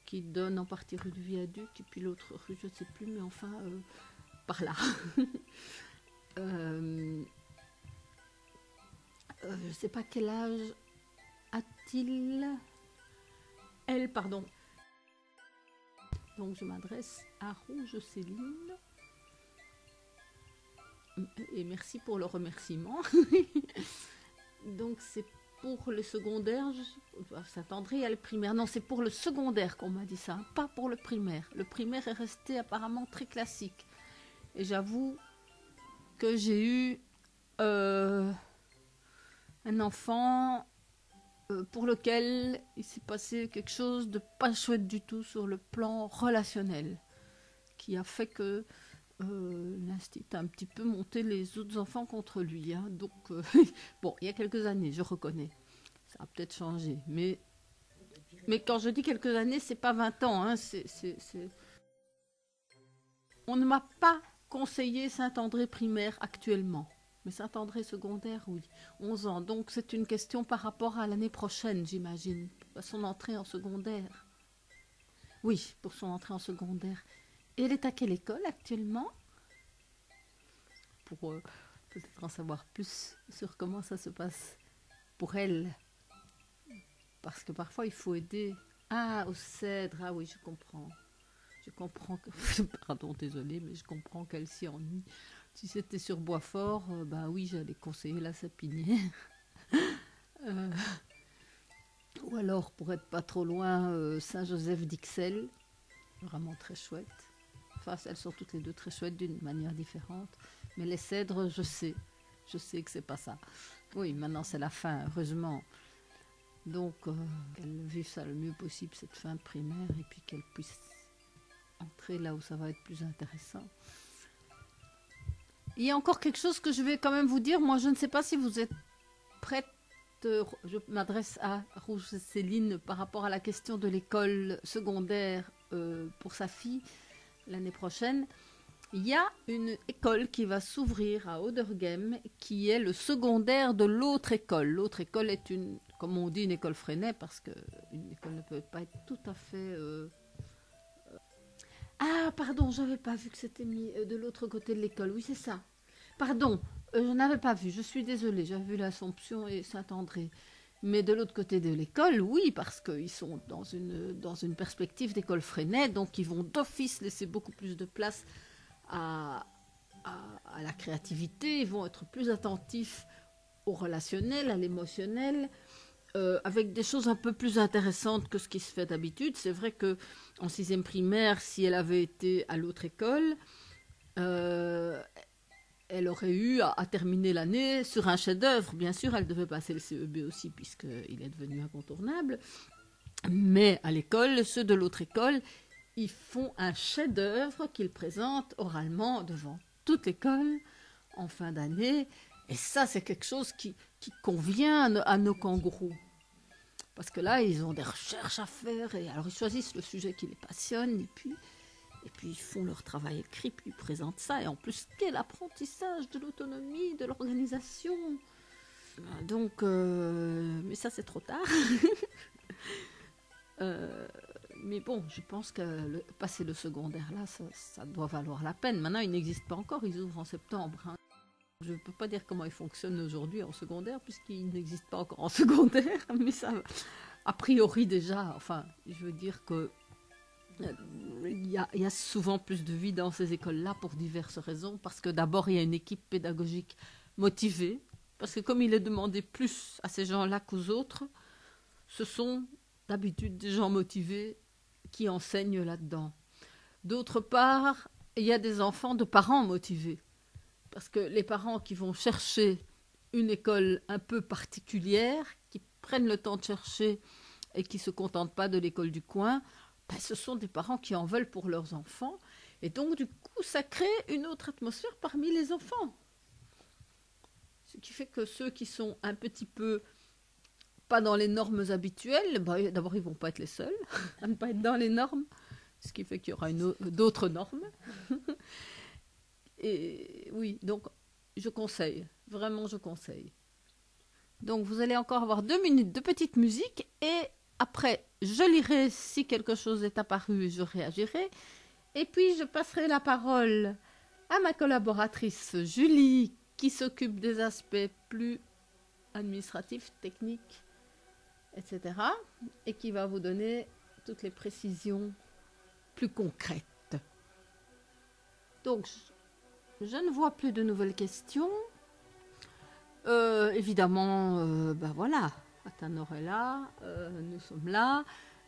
qui donne en partie rue du Viaduc et puis l'autre rue, je ne sais plus, mais enfin par là. Je ne sais pas quel âge a-t-il. Elle, pardon. Donc je m'adresse à Rouge Céline. Et merci pour le remerciement. Donc c'est pour le secondaire, Saint-André à le primaire. Non, c'est pour le secondaire qu'on m'a dit ça, hein, pas pour le primaire. Le primaire est resté apparemment très classique. Et j'avoue que j'ai eu un enfant pour lequel il s'est passé quelque chose de pas chouette du tout sur le plan relationnel, qui a fait que l'institut a un petit peu monté les autres enfants contre lui. Hein. Donc, bon, il y a quelques années, je reconnais. Ça a peut-être changé. Mais quand je dis quelques années, c'est pas 20 ans. Hein, On ne m'a pas conseillé Saint-André primaire actuellement. Mais Saint-André secondaire, oui. 11 ans. Donc, c'est une question par rapport à l'année prochaine, j'imagine. À son entrée en secondaire. Oui, pour son entrée en secondaire. Et elle est à quelle école actuellement? Pour peut-être en savoir plus sur comment ça se passe pour elle. Parce que parfois, il faut aider. Ah, au Cèdre. Ah oui, je comprends. Je comprends que... Pardon, désolée, mais je comprends qu'elle s'y ennuie. Si c'était sur Boisfort, bah oui, j'allais conseiller la Sapinière. Ou alors, pour être pas trop loin, Saint-Joseph d'Ixelles. Vraiment très chouette. Enfin, elles sont toutes les deux très chouettes d'une manière différente. Mais les Cèdres, je sais que c'est pas ça. Oui, maintenant c'est la fin, heureusement. Donc, qu'elles vivent ça le mieux possible, cette fin de primaire, et puis qu'elles puissent entrer là où ça va être plus intéressant. Il y a encore quelque chose que je vais quand même vous dire. Moi, je ne sais pas si vous êtes prête. Je m'adresse à Rouge Céline par rapport à la question de l'école secondaire pour sa fille l'année prochaine. Il y a une école qui va s'ouvrir à Auderghem, qui est le secondaire de l'autre école. L'autre école est une, comme on dit, une école Freinet, parce qu'une école ne peut pas être tout à fait... Ah, pardon, j'avais pas vu que c'était mis de l'autre côté de l'école. Oui, c'est ça. Pardon, je n'avais pas vu, je suis désolée, j'avais vu l'Assomption et Saint-André. Mais de l'autre côté de l'école, oui, parce qu'ils sont dans une perspective d'école Freinet, donc ils vont d'office laisser beaucoup plus de place à, à la créativité, ils vont être plus attentifs au relationnel, à l'émotionnel, avec des choses un peu plus intéressantes que ce qui se fait d'habitude. C'est vrai que en sixième primaire, si elle avait été à l'autre école, euh, elle aurait eu à terminer l'année sur un chef-d'œuvre. Bien sûr, elle devait passer le CEB aussi, puisqu'il est devenu incontournable. Mais à l'école, ceux de l'autre école, ils font un chef-d'œuvre qu'ils présentent oralement devant toute l'école en fin d'année. Et ça, c'est quelque chose qui convient à nos kangourous. Parce que là, ils ont des recherches à faire. Et alors, ils choisissent le sujet qui les passionne. Et puis, ils font leur travail écrit, puis ils présentent ça. Et en plus, quel apprentissage de l'autonomie, de l'organisation. Donc, mais ça, c'est trop tard. Mais bon, je pense que passer le secondaire là, ça doit valoir la peine. Maintenant, il n'existe pas encore, ils ouvrent en septembre. Hein. Je ne peux pas dire comment ils fonctionnent aujourd'hui en secondaire, puisqu'ils n'existent pas encore en secondaire, mais ça, a priori déjà, enfin, je veux dire que il y a souvent plus de vie dans ces écoles-là pour diverses raisons, parce que d'abord, il y a une équipe pédagogique motivée, parce que comme il est demandé plus à ces gens-là qu'aux autres, ce sont d'habitude des gens motivés qui enseignent là-dedans. D'autre part, il y a des enfants de parents motivés. Parce que les parents qui vont chercher une école un peu particulière, qui prennent le temps de chercher et qui ne se contentent pas de l'école du coin, ben, ce sont des parents qui en veulent pour leurs enfants. Et donc, du coup, ça crée une autre atmosphère parmi les enfants. Ce qui fait que ceux qui sont un petit peu pas dans les normes habituelles, bah, d'abord ils vont pas être les seuls à ne pas être dans les normes, ce qui fait qu'il y aura d'autres normes. Et oui, donc je conseille, vraiment je conseille. Donc vous allez encore avoir 2 minutes de petite musique et après je lirai si quelque chose est apparu et je réagirai. Et puis je passerai la parole à ma collaboratrice Julie qui s'occupe des aspects plus administratifs, techniques, etc. et qui va vous donner toutes les précisions plus concrètes. Donc, je ne vois plus de nouvelles questions. Évidemment, ben voilà, Athanor est là, nous sommes là.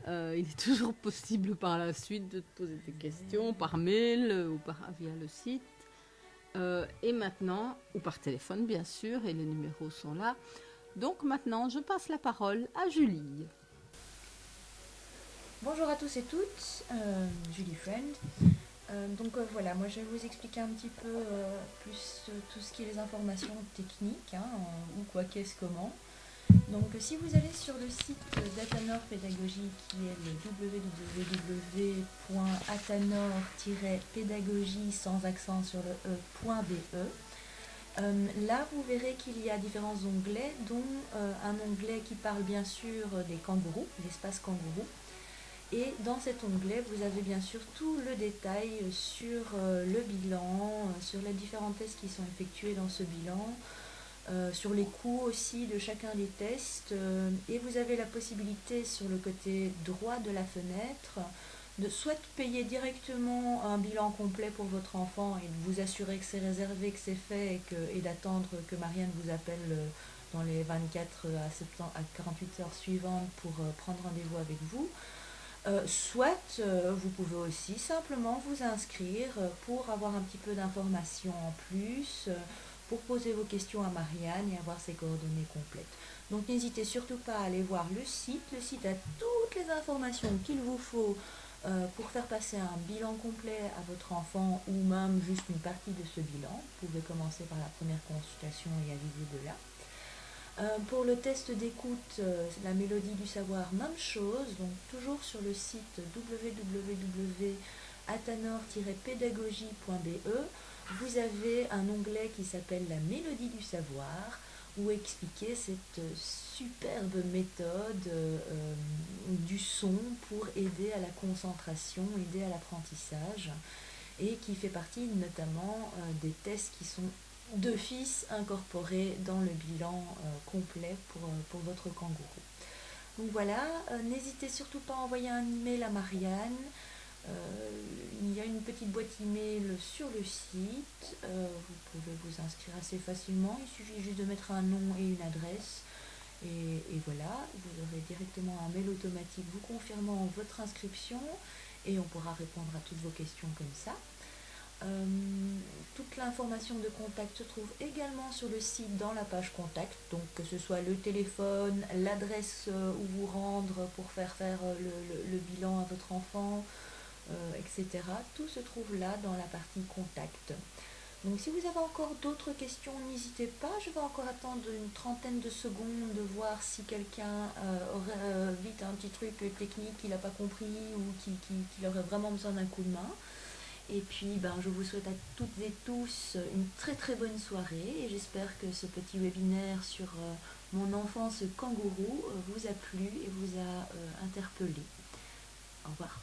Il est toujours possible par la suite de te poser des questions par mail ou via le site. Et maintenant, ou par téléphone bien sûr, et les numéros sont là. Donc maintenant, je passe la parole à Julie. Bonjour à tous et toutes, Julie Friend. Voilà, moi je vais vous expliquer un petit peu plus tout ce qui est les informations techniques, hein, ou quoi, qu'est-ce, comment. Donc si vous allez sur le site d'Athanor Pédagogie qui est le www.athanor-pédagogie sans accent sur le e.be, là vous verrez qu'il y a différents onglets, dont un onglet qui parle bien sûr des kangourous, l'espace kangourou. Et dans cet onglet, vous avez bien sûr tout le détail sur le bilan, sur les différents tests qui sont effectués dans ce bilan, sur les coûts aussi de chacun des tests. Et vous avez la possibilité sur le côté droit de la fenêtre de soit payer directement un bilan complet pour votre enfant et de vous assurer que c'est réservé, que c'est fait et d'attendre que Marianne vous appelle dans les 24 à 48 heures suivantes pour prendre rendez-vous avec vous. Soit vous pouvez aussi simplement vous inscrire pour avoir un petit peu d'informations en plus, pour poser vos questions à Marianne et avoir ses coordonnées complètes. Donc n'hésitez surtout pas à aller voir le site. Le site a toutes les informations qu'il vous faut pour faire passer un bilan complet à votre enfant ou même juste une partie de ce bilan. Vous pouvez commencer par la première consultation et aviser de là. Pour le test d'écoute, la mélodie du savoir, même chose, donc toujours sur le site www.athanor-pédagogie atanor-pédagogie.be, vous avez un onglet qui s'appelle la mélodie du savoir, où expliquer cette superbe méthode du son pour aider à la concentration, aider à l'apprentissage, et qui fait partie notamment des tests qui sont d'office incorporés dans le bilan complet pour votre kangourou. Donc voilà, n'hésitez surtout pas à envoyer un email à Marianne. Il y a une petite boîte email sur le site. Vous pouvez vous inscrire assez facilement. Il suffit juste de mettre un nom et une adresse. Et voilà, vous aurez directement un mail automatique vous confirmant votre inscription et on pourra répondre à toutes vos questions comme ça. Toute l'information de contact se trouve également sur le site dans la page contact, donc que ce soit le téléphone, l'adresse où vous rendre pour faire le bilan à votre enfant, etc. Tout se trouve là dans la partie contact. Donc si vous avez encore d'autres questions, n'hésitez pas, je vais encore attendre une trentaine de secondes de voir si quelqu'un aurait vite un petit truc technique qu'il n'a pas compris ou qui aurait vraiment besoin d'un coup de main. Et puis je vous souhaite à toutes et tous une très très bonne soirée et j'espère que ce petit webinaire sur mon enfance kangourou vous a plu et vous a interpellé. Au revoir.